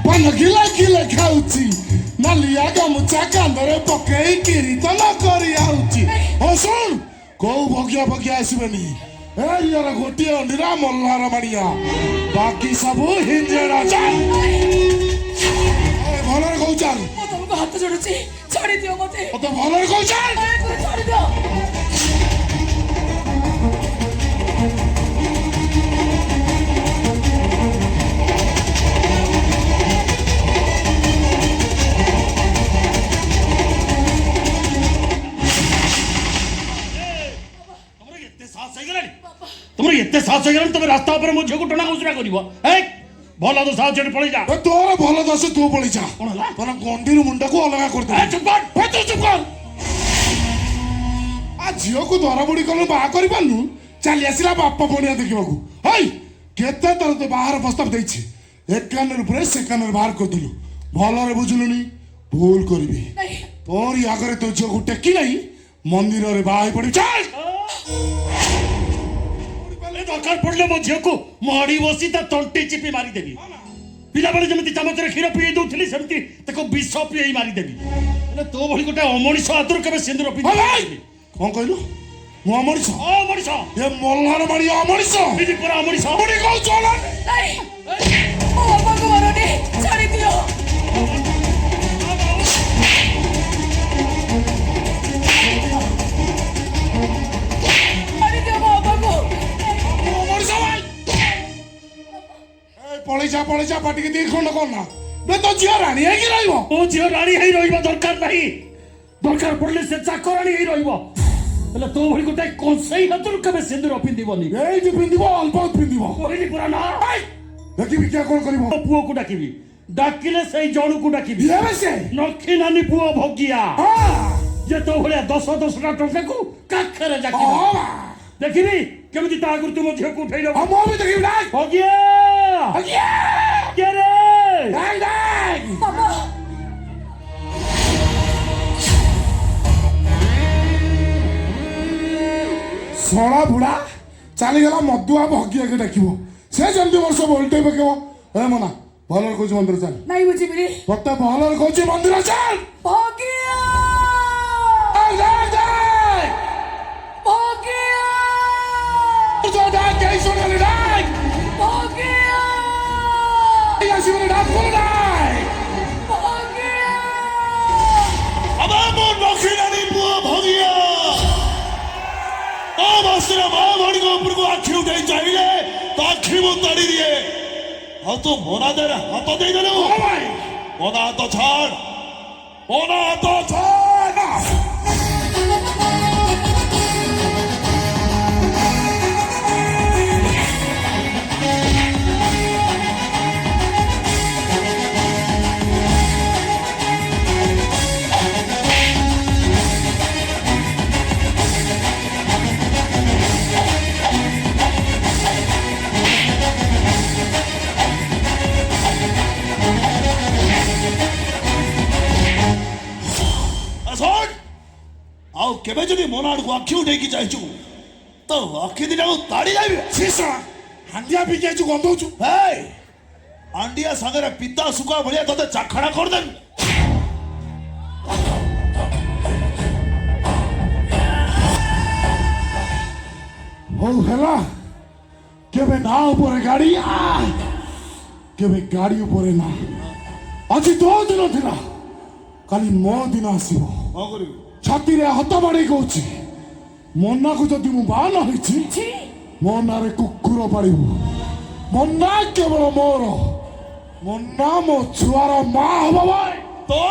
पान गिला गिला खाऊची नालिया गामुचा कांदरे पकई कीर्तन करी आउची हो सुन को भगिया भगिया आसबेनी यार गोटे अंडीरा मल्हार मानिया बाकी सब हिंजेड़ा चाल भलर कहू चाल तुमको हाथ जोड़ुची छाड़ी दियो मते तो भलर कहू चाल छाड़ी दियो तुम एते साहस होगलानी तुम रास्ता ऊपर मो झियो टना घुसरा करिवो ए भलो तो साहस जेडी पळी जा तोर भलो दस तू पळी जा कोन हला तोर गंडीर मुंडा को अलगा कर दे चुप कर फतु चुप कर आ झियो को धरा बुडी कल बा करि पानु चली आसिला बापा बनिया देखिबाकू हई केते तर तो बाहर प्रस्ताव देछि एक कानर ऊपर से कानर बाहर कर दिलु भलो रे बुझलुनी भूल करबी तोर आगरे तो झियो को टेकी नहीं मंदिर रे बाई पड़ी चल दरकार पड़ले मो झियो को माड़ी बसी ता तंटी चिपी मारी देबी पिला बळे जमती चामच रे खीर पिए दउथली सेमती तको विष पिए मारी देबी એટલે तो भली गोटे अमणिष हातुर केबे सिंदूर पी कोन कहलु मो अमणिष ए मल्हार माड़ी अमणिष बिजी पूरा अमणिष बड़ी कहू चल नहीं ओ भगवान ने छाड़ी दियो पळी जा पाटी के दी खंड करना बे तो जिया रानी है कि रहइबो ओ जियो रानी है रहिबा दरकार नहीं दरकार पड़ले से चाकरानी है रहिबो એટલે तो भली गोटे कोनसई हातुर केबे सिंदूर पिंदिबनी ए जे पिंदिबो अल्प पिंदिबो कोहिली पूरा ना देखिबी क्या कोन करिबो पुओ को डाकिबी डाकिले सही जणु को डाकिबी ये से नखी नानी पुओ भगिया हां जे तो भले 10 टका को काखरे जाकिबी हां देखिबी केमिति तागुर तुम झियो को उठैलो हम भी देखिबी ना भगिया भगिया के रे डाक डाक बाबा सोड़ा बुढ़ा चली गला मधुआ भगिया के डाकिबो से जल्दी वर्ष बोलते पकेबो ए मना भलर कोच मंदिर चल नहीं बुझिबी पत्ता भलर कोच मंदिर चल भागिया डाक डाक भागिया जो डाक के सुन ले डाक भागिया या शिवन डाक बोल डाक भागिया अब मो नखी नानी पुओ भगिया ओ बसरा मां भड़ी को ऊपर को आखी उठाई चाहिए तो आखी मु तड़ी दिए हां तो मोना दे हाथ दे देलो ओ भाई मोना हाथ छाड़ मोना हाथ छाड़ आओ केबे जदी मोनाड को आखी उठे की जाइछु तो आखी दिना ताड़ी जाबी सीसा हंडिया भी के जो गंदो छु हे आंडिया सागरे पिता सुका भलिया तते चाखड़ा कर दे हो हेला केबे ना ऊपर गाड़ी केबे गाड़ी ऊपर ना आज दो दिन थिला काली मो दिन आसीबो हां करियो छाती रे हाथ बाड़ी कहूची मन्ना को जदि मु बान होइछि मन्ना रे कुकुर पाड़िबु मन्ना केवल मोर मन्ना मो छुआर मां हबो भाई तो